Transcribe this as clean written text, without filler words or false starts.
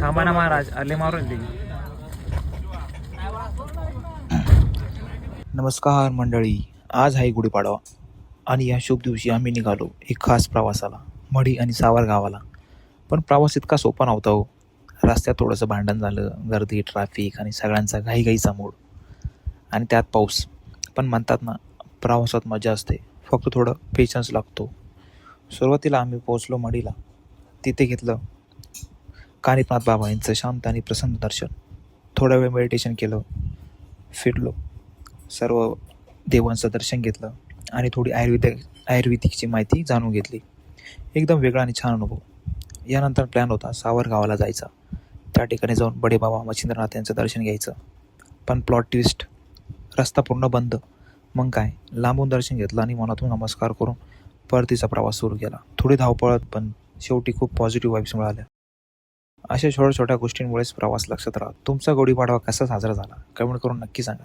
थांबा ना महाराज, आले मारून दे. नमस्कार मंडळी, आज आहे गुढीपाडवा आणि या शुभ दिवशी आम्ही निघालो एक खास प्रवासाला, मढी आणि सावर गावाला. पण प्रवास इतका सोपा नव्हता हो. रस्त्यात थोडंसं भांडण झालं, गर्दी, ट्रॅफिक आणि सगळ्यांचा घाईघाईचा मूड आणि त्यात पाऊस. पण म्हणतात ना, प्रवासात मजा असते, फक्त थोडं पेशन्स लागतो. सुरुवातीला आम्ही पोहोचलो मढीला. तिथे घेतलं कानिफनाथ बाबा यांचं शांत आणि प्रसन्न दर्शन. थोडा वेळ मेडिटेशन केलं, फिरलो, सर्व देवांचं दर्शन घेतलं आणि थोडी आयुर्वेदिकची माहिती जाणून घेतली. एकदम वेगळा आणि छान अनुभव. यानंतर प्लॅन होता सावर गावाला जायचा. त्या ठिकाणी जाऊन बडे बाबा मच्छिंद्रनाथ यांचं दर्शन घ्यायचं. पण प्लॉट ट्विस्ट, रस्ता पूर्ण बंद. मग काय, लांबून दर्शन घेतलं आणि मनातून नमस्कार करून परतीचा प्रवास सुरू केला. थोडी धावपळत, पण शेवटी खूप पॉझिटिव्ह वाईब्स मिळाल्या. अशा छोट्या छोट्या गोष्टींमुळेच प्रवास लक्षात राहतो. तुमचा गुढीपाडवा कसा साजरा झाला कमेंट करून नक्की सांगा.